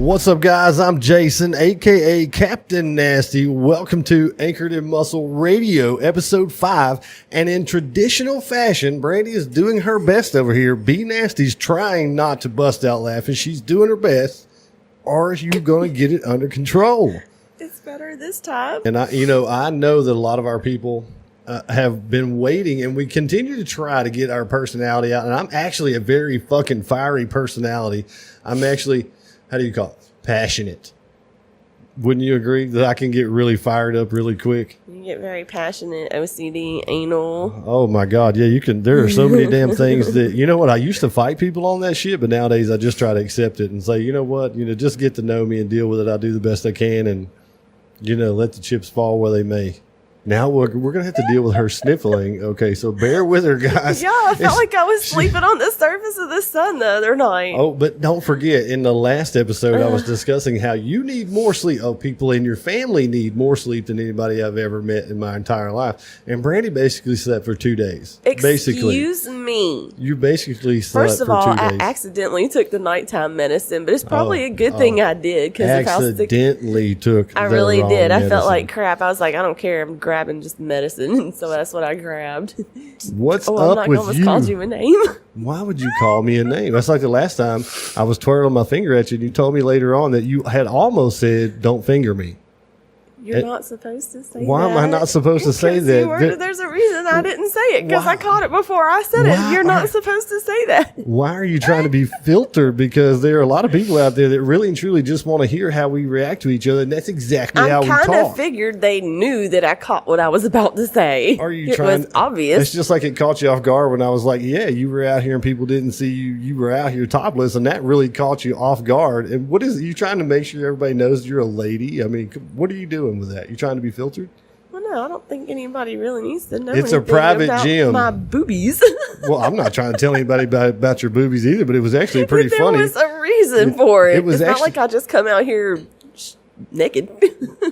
What's up, guys? I'm Jason, aka Captain Nasty. Welcome to Anchored in Muscle Radio, episode 5. And in traditional fashion, Brandy is doing her best over here. B Nasty's trying not to bust out laughing. She's doing her best. Are you going to get it under control? It's better this time. And I know that a lot of our people have been waiting, and we continue to try to get our personality out. And I'm actually a very fucking fiery personality. I'm actually, how do you call it? Passionate. Wouldn't you agree that I can get really fired up really quick? You get very passionate, OCD, anal. Oh my God. Yeah, you can. There are so many damn things that, you know what? I used to fight people on that shit, but nowadays I just try to accept it and say, you know what? Just get to know me and deal with it. I'll do the best I can and, let the chips fall where they may. Now we're going to have to deal with her sniffling. Okay, so bear with her, guys. Yeah, I felt like I was sleeping on the surface of the sun the other night. Oh, but don't forget, in the last episode, I was discussing how you need more sleep. Oh, people in your family need more sleep than anybody I've ever met in my entire life. And Brandy basically slept for 2 days. Excuse me. You basically slept First of for all, 2 days. I accidentally took the nighttime medicine, but it's probably a good thing I did. Because accidentally took I really did. medicine. I felt like crap. I was like, I don't care. I'm grabbing just medicine. So that's what I grabbed. What's I'm up not with almost you? Called you a name. Why would you call me a name? That's like the last time I was twirling my finger at you and you told me later on that you had almost said, don't finger me. You're not supposed to say that. Why am I not supposed to say that? There's a reason I didn't say it because I caught it before I said it. You're not supposed to say that. Why are you trying to be filtered? Because there are a lot of people out there that really and truly just want to hear how we react to each other, and that's exactly how we talk. I kind of figured they knew that I caught what I was about to say. Are you It was obvious. It's just like it caught you off guard when I was like, yeah, you were out here and people didn't see you. You were out here topless, and that really caught you off guard. And what is it? You trying to make sure everybody knows you're a lady? I mean, what are you doing with that? You trying to be filtered? Well, no, I don't think anybody really needs to know. It's a private gym. My boobies. Well, I'm not trying to tell anybody about your boobies either, but it was actually pretty funny. There was a reason for it. It's not like I just come out here naked.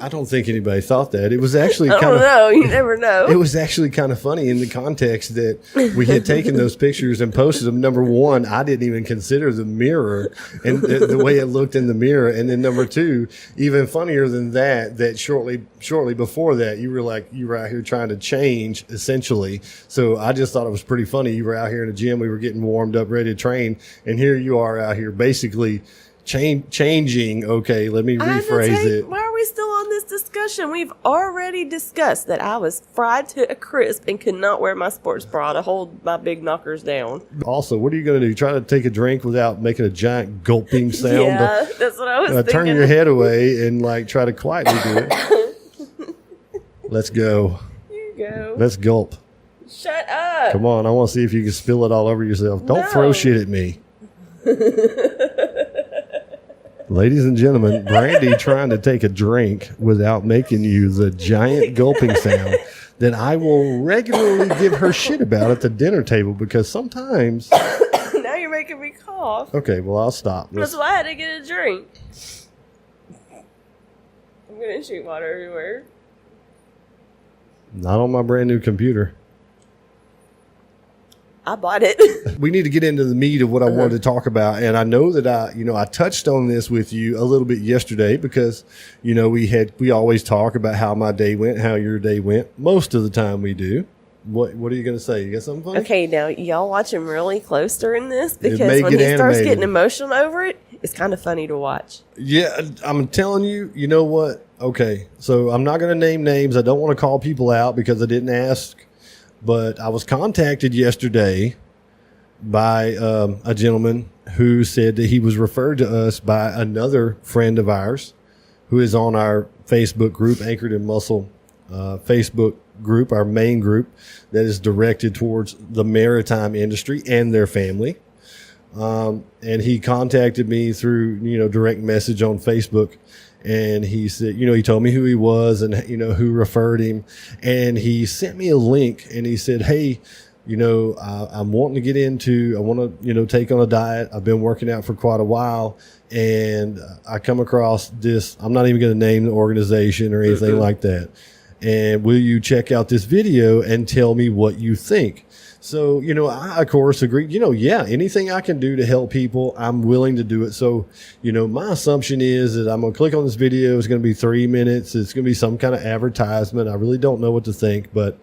I don't think anybody thought that. It was actually I don't know. You never know. It was actually kind of funny in the context that we had taken those pictures and posted them. Number one, I didn't even consider the mirror and the way it looked in the mirror. And then number two, even funnier than that shortly before that, you were out here trying to change essentially. So I just thought it was pretty funny. You were out here in the gym. We were getting warmed up, ready to train. And here you are out here basically changing. Okay, let me rephrase it. Why are we still on this discussion? We've already discussed that I was fried to a crisp and could not wear my sports bra to hold my big knockers down. Also, what are you going to do? Try to take a drink without making a giant gulping sound? Yeah, that's what I was thinking. Turn your head away and try to quietly do it. Let's go. You go. Let's gulp. Shut up. Come on, I want to see if you can spill it all over yourself. Don't throw shit at me. Ladies and gentlemen, Brandy trying to take a drink without making you the giant gulping sound that I will regularly give her shit about at the dinner table because sometimes... Now you're making me cough. Okay, well, I'll stop. That's why I had to get a drink. I'm going to shoot water everywhere. Not on my brand new computer. I bought it. We need to get into the meat of what I wanted to talk about. And I know that I touched on this with you a little bit yesterday because, we always talk about how my day went, how your day went. Most of the time we do. What are you going to say? You got something funny? Okay, now y'all watch him really close during this because when he starts getting emotional over it, it's kind of funny to watch. Yeah, I'm telling you, you know what? Okay, so I'm not going to name names. I don't want to call people out because I didn't ask. But I was contacted yesterday by a gentleman who said that he was referred to us by another friend of ours who is on our Facebook group, Anchored in Muscle Facebook group, our main group that is directed towards the maritime industry and their family. And he contacted me through, direct message on Facebook. And he said, he told me who he was and, who referred him. And he sent me a link and he said, hey, I'm wanting to get into, I want to, take on a diet. I've been working out for quite a while. And I come across this, I'm not even going to name the organization or anything like that. And will you check out this video and tell me what you think? So, I, of course, agree. Yeah, anything I can do to help people, I'm willing to do it. So, my assumption is that I'm going to click on this video. It's going to be 3 minutes. It's going to be some kind of advertisement. I really don't know what to think, but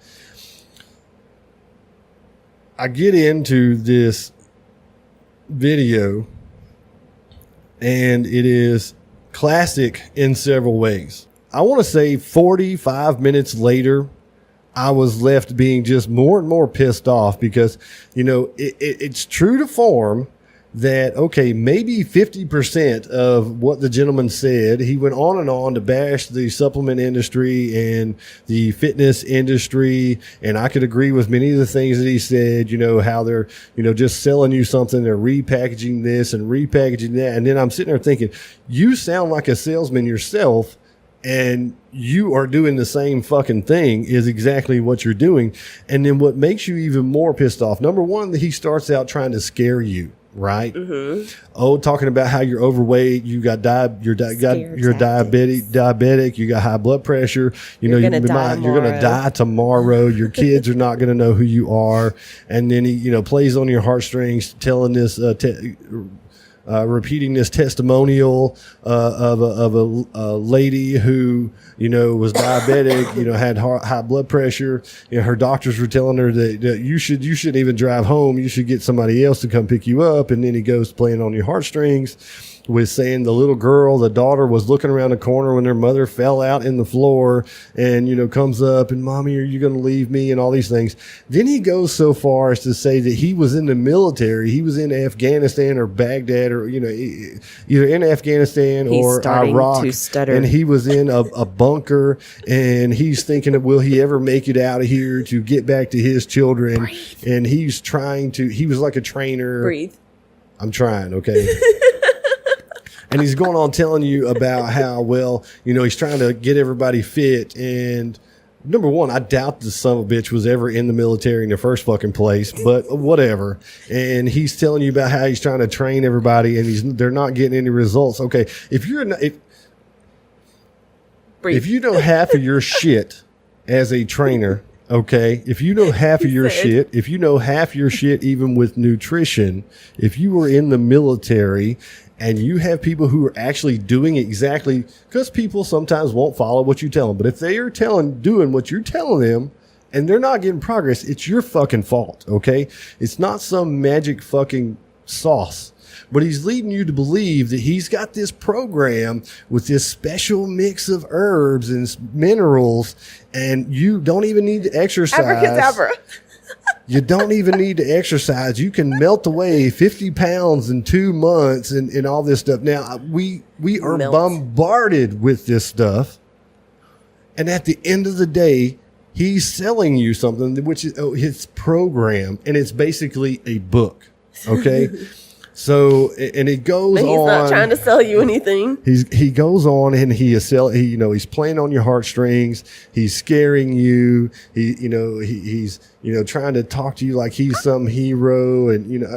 I get into this video and it is classic in several ways. I want to say 45 minutes later, I was left being just more and more pissed off because, it's true to form that, okay, maybe 50% of what the gentleman said, he went on to bash the supplement industry and the fitness industry. And I could agree with many of the things that he said, how they're, just selling you something. They're repackaging this and repackaging that. And then I'm sitting there thinking, you sound like a salesman yourself. And you are doing the same fucking thing is exactly what you're doing. And then what makes you even more pissed off, number one, that he starts out trying to scare you, right? Mm-hmm. Oh, talking about how you're overweight, you're diabetic, you got high blood pressure, you're going to die tomorrow. Your kids are not going to know who you are. And then he, plays on your heartstrings, telling this, repeating this testimonial of a lady who was diabetic, had high blood pressure. Her doctors were telling her that you shouldn't even drive home. You should get somebody else to come pick you up. And then he goes playing on your heartstrings with saying the daughter was looking around the corner when their mother fell out in the floor and, comes up and, Mommy, are you going to leave me? And all these things. Then he goes so far as to say that he was in the military. He was in Afghanistan or Baghdad or, either in Afghanistan or Iraq. And he was in a bunker and he's thinking of, will he ever make it out of here to get back to his children? Breathe. And he was like a trainer. Breathe. I'm trying. Okay. And he's going on telling you about how, he's trying to get everybody fit. And number one, I doubt the son of a bitch was ever in the military in the first fucking place, but whatever. And he's telling you about how he's trying to train everybody and they're not getting any results. Okay. If you know half of your shit as a trainer, okay, if you know half of your shit, if you know half your shit even with nutrition, if you were in the military and you have people who are actually doing exactly, because people sometimes won't follow what you tell them, but if they are doing what you're telling them and they're not getting progress, it's your fucking fault, okay? It's not some magic fucking sauce. But he's leading you to believe that he's got this program with this special mix of herbs and minerals, and you don't even need to exercise. Abracadabra. You don't even need to exercise. You can melt away 50 pounds in 2 months and all this stuff. Now, we are bombarded with this stuff. And at the end of the day, he's selling you something, which is his program, and it's basically a book. Okay? So, and it goes on. He's not trying to sell you anything. He goes on and he's playing on your heartstrings. He's scaring you. He's trying to talk to you like he's some hero. And,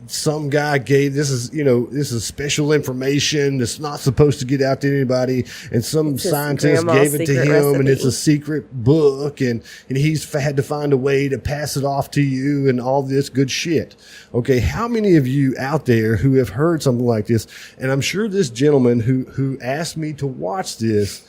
some guy this is special information that's not supposed to get out to anybody. And some scientist gave it to him recipe. And it's a secret book. And he's had to find a way to pass it off to you and all this good shit. Okay. How many of you out there who have heard something like this? And I'm sure this gentleman who asked me to watch this,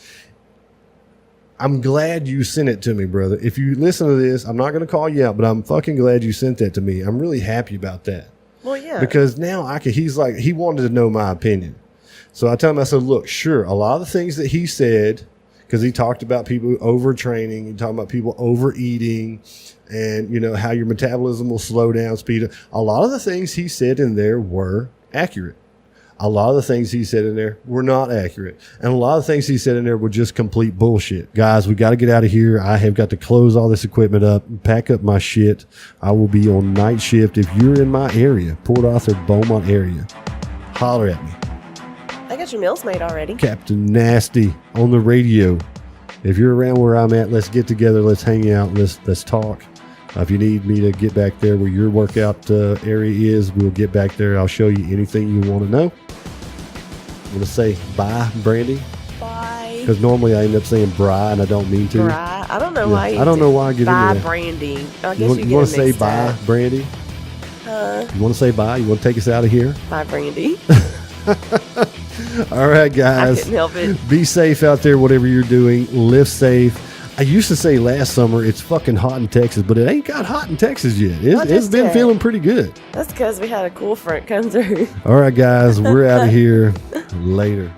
I'm glad you sent it to me, brother. If you listen to this, I'm not going to call you out, but I'm fucking glad you sent that to me. I'm really happy about that. Well, yeah. Because now he wanted to know my opinion. So I tell him, I said, look, sure, a lot of the things that he said, because he talked about people overtraining, he talked about people overeating, and, how your metabolism will slow down, speed up. A lot of the things he said in there were accurate. A lot of the things he said in there were not accurate. And a lot of things he said in there were just complete bullshit. Guys, we got to get out of here. I have got to close all this equipment up, pack up my shit. I will be on night shift. If you're in my area, Port Arthur, Beaumont area, holler at me. I got your meals made already. Captain Nasty on the radio. If you're around where I'm at, let's get together. Let's hang out. Let's talk. If you need me to get back there where your workout area is, we'll get back there. I'll show you anything you want to know. I'm going to say bye, Brandy. Bye. Because normally I end up saying bri and I don't mean to. Bri. I don't know why. I don't know why I get Bye, into that. Brandy. I guess You want to say bye, Brandy? You want to say bye? You want to take us out of here? Bye, Brandy. All right, I guys. couldn't help it. Be safe out there, whatever you're doing. Live safe. I used to say last summer it's fucking hot in Texas, but it ain't got hot in Texas yet. It's been feeling pretty good. That's because we had a cool front come through. All right, guys. We're out of here. Later.